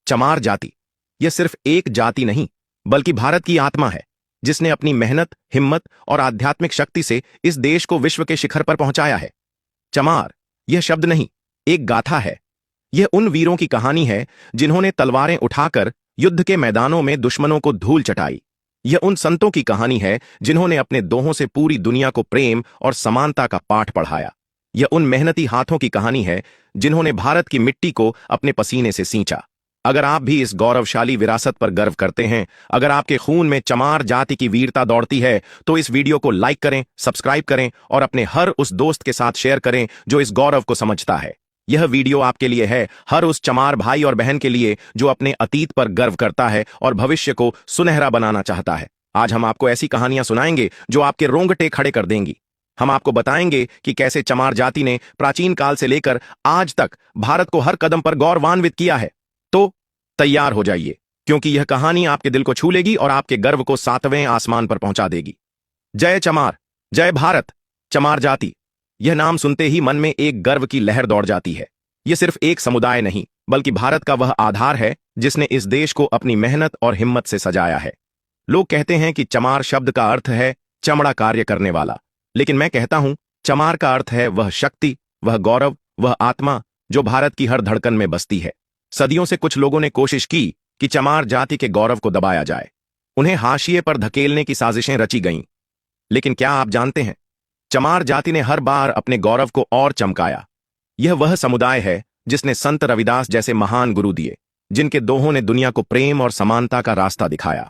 चमार जाति यह सिर्फ एक जाति नहीं, बल्कि भारत की आत्मा है, जिसने अपनी मेहनत, हिम्मत और आध्यात्मिक शक्ति से इस देश को विश्व के शिखर पर पहुंचाया है। चमार यह शब्द नहीं, एक गाथा है। यह उन वीरों की कहानी है जिन्होंने तलवारें उठाकर युद्ध के मैदानों में दुश्मनों को धूल चटाई। यह उन संतों की कहानी है जिन्होंने अपने दोहों से पूरी दुनिया को प्रेम और समानता का पाठ पढ़ाया। यह उन मेहनती हाथों की कहानी है जिन्होंने भारत की मिट्टी को अपने पसीने से सींचा। अगर आप भी इस गौरवशाली विरासत पर गर्व करते हैं, अगर आपके खून में चमार जाति की वीरता दौड़ती है, तो इस वीडियो को लाइक करें, सब्सक्राइब करें और अपने हर उस दोस्त के साथ शेयर करें जो इस गौरव को समझता है। यह वीडियो आपके लिए है, हर उस चमार भाई और बहन के लिए जो अपने अतीत पर गर्व करता है और भविष्य को सुनहरा बनाना चाहता है। आज हम आपको ऐसी कहानियां सुनाएंगे जो आपके रोंगटे खड़े कर देंगी। हम आपको बताएंगे कि कैसे चमार जाति ने प्राचीन काल से लेकर आज तक भारत को हर कदम पर गौरवान्वित किया है। तो तैयार हो जाइए, क्योंकि यह कहानी आपके दिल को छू लेगी और आपके गर्व को 7वें आसमान पर पहुंचा देगी। जय चमार, जय भारत। चमार जाति, यह नाम सुनते ही मन में एक गर्व की लहर दौड़ जाती है। यह सिर्फ एक समुदाय नहीं, बल्कि भारत का वह आधार है जिसने इस देश को अपनी मेहनत और हिम्मत से सजाया है। लोग कहते हैं कि चमार शब्द का अर्थ है चमड़ा कार्य करने वाला, लेकिन मैं कहता हूं चमार का अर्थ है वह शक्ति, वह गौरव, वह आत्मा जो भारत की हर धड़कन में बसती है। सदियों से कुछ लोगों ने कोशिश की कि चमार जाति के गौरव को दबाया जाए, उन्हें हाशिए पर धकेलने की साजिशें रची गईं। लेकिन क्या आप जानते हैं, चमार जाति ने हर बार अपने गौरव को और चमकाया। यह वह समुदाय है जिसने संत रविदास जैसे महान गुरु दिए, जिनके दोहों ने दुनिया को प्रेम और समानता का रास्ता दिखाया।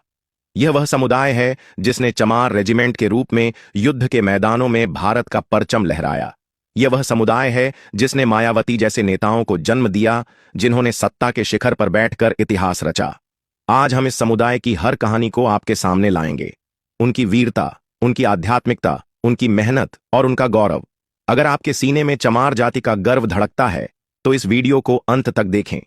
यह वह समुदाय है जिसने चमार रेजिमेंट के रूप में युद्ध के मैदानों में भारत का परचम लहराया। यह वह समुदाय है जिसने मायावती जैसे नेताओं को जन्म दिया, जिन्होंने सत्ता के शिखर पर बैठकर इतिहास रचा। आज हम इस समुदाय की हर कहानी को आपके सामने लाएंगे, उनकी वीरता, उनकी आध्यात्मिकता, उनकी मेहनत और उनका गौरव। अगर आपके सीने में चमार जाति का गर्व धड़कता है, तो इस वीडियो को अंत तक देखें।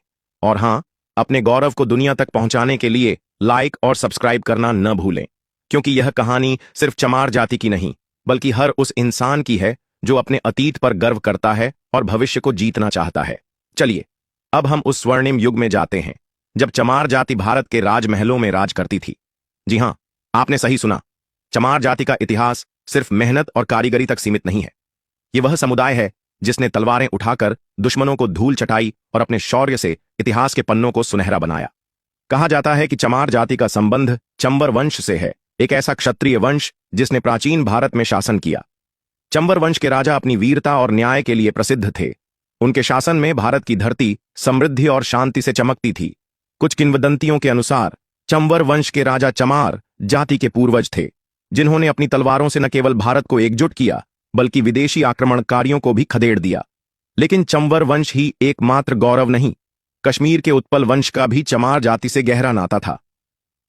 और हां, अपने गौरव को दुनिया तक पहुंचाने के लिए लाइक और सब्सक्राइब करना न भूलें, क्योंकि यह कहानी सिर्फ चमार जाति की नहीं, बल्कि हर उस इंसान की है जो अपने अतीत पर गर्व करता है और भविष्य को जीतना चाहता है। चलिए, अब हम उस स्वर्णिम युग में जाते हैं जब चमार जाति भारत के राजमहलों में राज करती थी। जी हां, आपने सही सुना। चमार जाति का इतिहास सिर्फ मेहनत और कारीगरी तक सीमित नहीं है। यह वह समुदाय है जिसने तलवारें उठाकर दुश्मनों को धूल चटाई और अपने शौर्य से इतिहास के पन्नों को सुनहरा बनाया। कहा जाता है कि चमार जाति का संबंध चंबर वंश से है, एक ऐसा क्षत्रिय वंश जिसने प्राचीन भारत में शासन किया। चंबर वंश के राजा अपनी वीरता और न्याय के लिए प्रसिद्ध थे। उनके शासन में भारत की धरती समृद्धि और शांति से चमकती थी। कुछ किंवदंतियों के अनुसार चंबर वंश के राजा चमार जाति के पूर्वज थे, जिन्होंने अपनी तलवारों से न केवल भारत को एकजुट किया, बल्कि विदेशी आक्रमणकारियों को भी खदेड़ दिया। लेकिन चंबर वंश ही एकमात्र गौरव नहीं, कश्मीर के उत्पल वंश का भी चमार जाति से गहरा नाता था।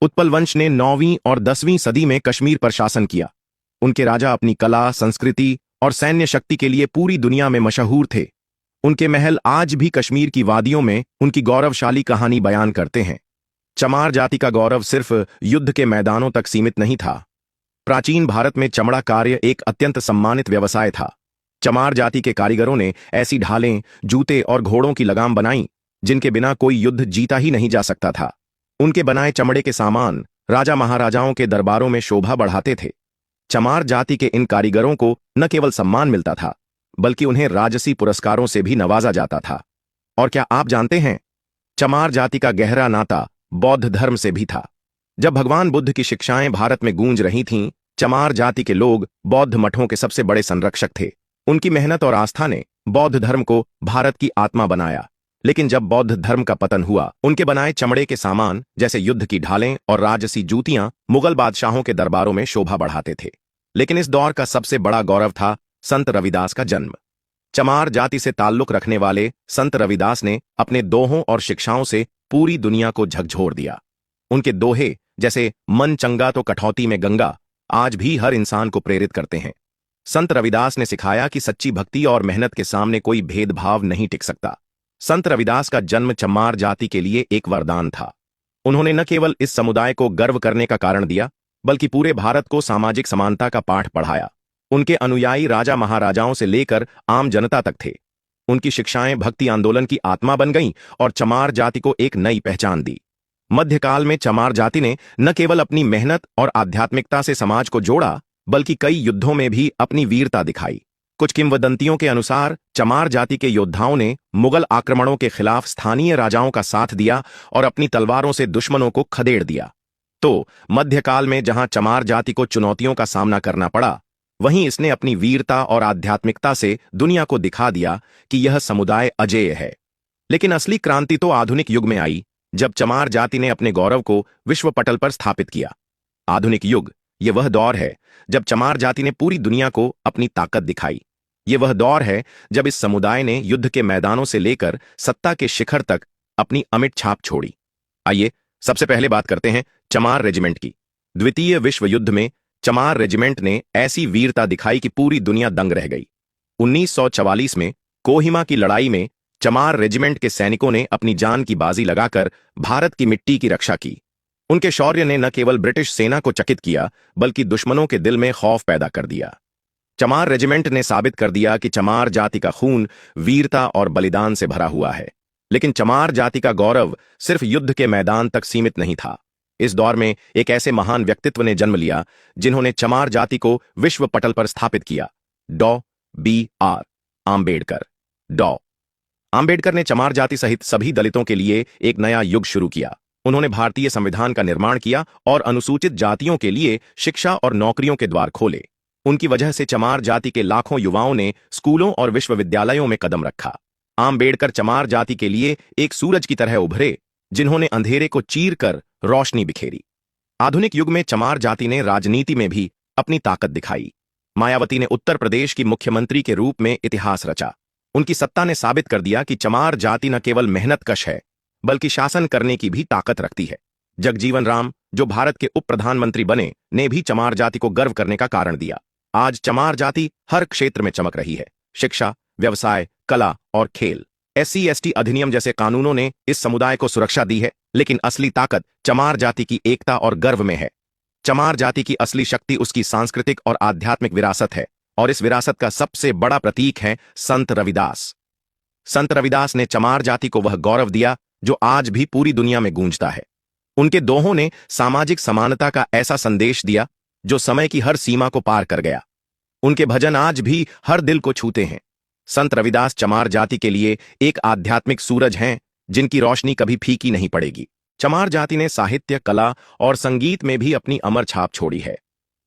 उत्पल वंश ने 9वीं और 10वीं सदी में कश्मीर पर शासन किया। उनके राजा अपनी कला, संस्कृति और सैन्य शक्ति के लिए पूरी दुनिया में मशहूर थे। उनके महल आज भी कश्मीर की वादियों में उनकी गौरवशाली कहानी बयान करते हैं। चमार जाति का गौरव सिर्फ युद्ध के मैदानों तक सीमित नहीं था। प्राचीन भारत में चमड़ा कार्य एक अत्यंत सम्मानित व्यवसाय था। चमार जाति के कारीगरों ने ऐसी ढालें, जूते और घोड़ों की लगाम बनाई जिनके बिना कोई युद्ध जीता ही नहीं जा सकता था। उनके बनाए चमड़े के सामान राजा महाराजाओं के दरबारों में शोभा बढ़ाते थे। चमार जाति के इन कारीगरों को न केवल सम्मान मिलता था, बल्कि उन्हें राजसी पुरस्कारों से भी नवाजा जाता था। और क्या आप जानते हैं, चमार जाति का गहरा नाता बौद्ध धर्म से भी था। जब भगवान बुद्ध की शिक्षाएं भारत में गूंज रही थीं, चमार जाति के लोग बौद्ध मठों के सबसे बड़े संरक्षक थे। उनकी मेहनत और आस्था ने बौद्ध धर्म को भारत की आत्मा बनाया। लेकिन जब बौद्ध धर्म का पतन हुआ, उनके बनाए चमड़े के सामान जैसे युद्ध की ढालें और राजसी जूतियां मुगल बादशाहों के दरबारों में शोभा बढ़ाते थे। लेकिन इस दौर का सबसे बड़ा गौरव था संत रविदास का जन्म। चमार जाति से ताल्लुक रखने वाले संत रविदास ने अपने दोहों और शिक्षाओं से पूरी दुनिया को झकझोर दिया। उनके दोहे जैसे मन चंगा तो कठौती में गंगा आज भी हर इंसान को प्रेरित करते हैं। संत रविदास ने सिखाया कि सच्ची भक्ति और मेहनत के सामने कोई भेदभाव नहीं टिक सकता। संत रविदास का जन्म चमार जाति के लिए एक वरदान था। उन्होंने न केवल इस समुदाय को गर्व करने का कारण दिया, बल्कि पूरे भारत को सामाजिक समानता का पाठ पढ़ाया। उनके अनुयायी राजा महाराजाओं से लेकर आम जनता तक थे। उनकी शिक्षाएं भक्ति आंदोलन की आत्मा बन गईं और चमार जाति को एक नई पहचान दी। मध्यकाल में चमार जाति ने न केवल अपनी मेहनत और आध्यात्मिकता से समाज को जोड़ा, बल्कि कई युद्धों में भी अपनी वीरता दिखाई। कुछ किंवदंतियों के अनुसार चमार जाति के योद्धाओं ने मुगल आक्रमणों के खिलाफ स्थानीय राजाओं का साथ दिया और अपनी तलवारों से दुश्मनों को खदेड़ दिया। तो मध्यकाल में जहां चमार जाति को चुनौतियों का सामना करना पड़ा, वहीं इसने अपनी वीरता और आध्यात्मिकता से दुनिया को दिखा दिया कि यह समुदाय अजेय है। लेकिन असली क्रांति तो आधुनिक युग में आई, जब चमार जाति ने अपने गौरव को विश्व पटल पर स्थापित किया। आधुनिक युग ये वह दौर है जब चमार जाति ने पूरी दुनिया को अपनी ताकत दिखाई। ये वह दौर है जब इस समुदाय ने युद्ध के मैदानों से लेकर सत्ता के शिखर तक अपनी अमिट छाप छोड़ी। आइए सबसे पहले बात करते हैं चमार रेजिमेंट की। द्वितीय विश्व युद्ध में चमार रेजिमेंट ने ऐसी वीरता दिखाई कि पूरी दुनिया दंग रह गई। 1944 में कोहिमा की लड़ाई में चमार रेजिमेंट के सैनिकों ने अपनी जान की बाजी लगाकर भारत की मिट्टी की रक्षा की। उनके शौर्य ने न केवल ब्रिटिश सेना को चकित किया, बल्कि दुश्मनों के दिल में खौफ पैदा कर दिया। चमार रेजिमेंट ने साबित कर दिया कि चमार जाति का खून वीरता और बलिदान से भरा हुआ है। लेकिन चमार जाति का गौरव सिर्फ युद्ध के मैदान तक सीमित नहीं था। इस दौर में एक ऐसे महान व्यक्तित्व ने जन्म लिया जिन्होंने चमार जाति को विश्व पटल पर स्थापित किया। डॉ. आंबेडकर। डॉ. आंबेडकर ने चमार जाति सहित सभी दलितों के लिए एक नया युग शुरू किया। उन्होंने भारतीय संविधान का निर्माण किया और अनुसूचित जातियों के लिए शिक्षा और नौकरियों के द्वार खोले। उनकी वजह से चमार जाति के लाखों युवाओं ने स्कूलों और विश्वविद्यालयों में कदम रखा। आंबेडकर चमार जाति के लिए एक सूरज की तरह उभरे, जिन्होंने अंधेरे को चीरकर रोशनी बिखेरी। आधुनिक युग में चमार जाति ने राजनीति में भी अपनी ताकत दिखाई। मायावती ने उत्तर प्रदेश की मुख्यमंत्री के रूप में इतिहास रचा। उनकी सत्ता ने साबित कर दिया कि चमार जाति न केवल मेहनतकश है, बल्कि शासन करने की भी ताकत रखती है। जगजीवन राम, जो भारत के उप प्रधानमंत्री बने, ने भी चमार जाति को गर्व करने का कारण दिया। आज चमार जाति हर क्षेत्र में चमक रही है। शिक्षा, व्यवसाय, कला और खेल। SC/ST अधिनियम जैसे कानूनों ने इस समुदाय को सुरक्षा दी है, लेकिन असली ताकत चमार जाति की एकता और गर्व में है। चमार जाति की असली शक्ति उसकी सांस्कृतिक और आध्यात्मिक विरासत है, और इस विरासत का सबसे बड़ा प्रतीक है संत रविदास। संत रविदास ने चमार जाति को वह गौरव दिया जो आज भी पूरी दुनिया में गूंजता है। उनके दोहों ने सामाजिक समानता का ऐसा संदेश दिया जो समय की हर सीमा को पार कर गया। उनके भजन आज भी हर दिल को छूते हैं। संत रविदास चमार जाति के लिए एक आध्यात्मिक सूरज हैं, जिनकी रोशनी कभी फीकी नहीं पड़ेगी। चमार जाति ने साहित्य, कला और संगीत में भी अपनी अमर छाप छोड़ी है।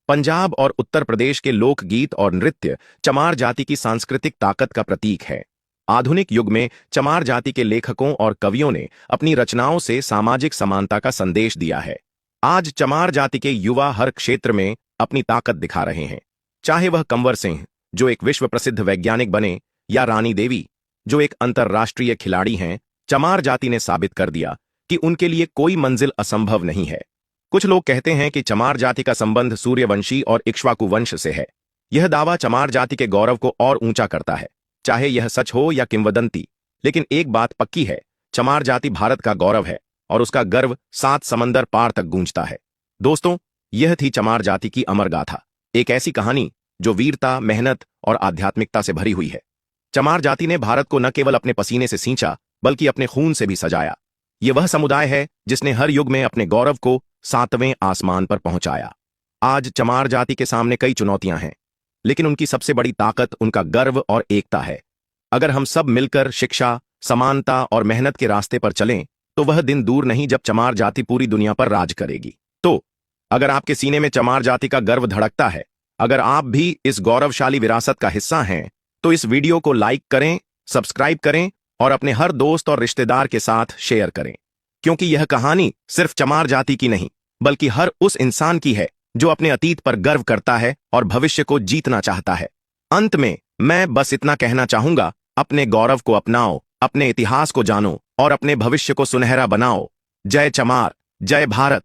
पंजाब और उत्तर प्रदेश के लोकगीत और नृत्य चमार जाति की सांस्कृतिक ताकत का प्रतीक है। आधुनिक युग में चमार जाति के लेखकों और कवियों ने अपनी रचनाओं से सामाजिक समानता का संदेश दिया है। आज चमार जाति के युवा हर क्षेत्र में अपनी ताकत दिखा रहे हैं, चाहे वह कंवर सिंह, जो एक विश्व प्रसिद्ध वैज्ञानिक बने, या रानी देवी, जो एक अंतर्राष्ट्रीय खिलाड़ी हैं। चमार जाति ने साबित कर दिया कि उनके लिए कोई मंजिल असंभव नहीं है। कुछ लोग कहते हैं कि चमार जाति का संबंध सूर्यवंशी और इक्ष्वाकु वंश से है। यह दावा चमार जाति के गौरव को और ऊंचा करता है, चाहे यह सच हो या किंवदंती। लेकिन एक बात पक्की है, चमार जाति भारत का गौरव है और उसका गर्व 7 समंदर पार तक गूंजता है। दोस्तों, यह थी चमार जाति की अमर गाथा, एक ऐसी कहानी जो वीरता, मेहनत और आध्यात्मिकता से भरी हुई है। चमार जाति ने भारत को न केवल अपने पसीने से सींचा, बल्कि अपने खून से भी सजाया। यह वह समुदाय है जिसने हर युग में अपने गौरव को 7वें आसमान पर पहुंचाया। आज चमार जाति के सामने कई चुनौतियां हैं, लेकिन उनकी सबसे बड़ी ताकत उनका गर्व और एकता है। अगर हम सब मिलकर शिक्षा, समानता और मेहनत के रास्ते पर चलें, तो वह दिन दूर नहीं जब चमार जाति पूरी दुनिया पर राज करेगी। तो अगर आपके सीने में चमार जाति का गर्व धड़कता है, अगर आप भी इस गौरवशाली विरासत का हिस्सा हैं, तो इस वीडियो को लाइक करें, सब्सक्राइब करें और अपने हर दोस्त और रिश्तेदार के साथ शेयर करें, क्योंकि यह कहानी सिर्फ चमार जाति की नहीं, बल्कि हर उस इंसान की है जो अपने अतीत पर गर्व करता है और भविष्य को जीतना चाहता है। अंत में मैं बस इतना कहना चाहूंगा, अपने गौरव को अपनाओ, अपने इतिहास को जानो और अपने भविष्य को सुनहरा बनाओ। जय चमार, जय भारत।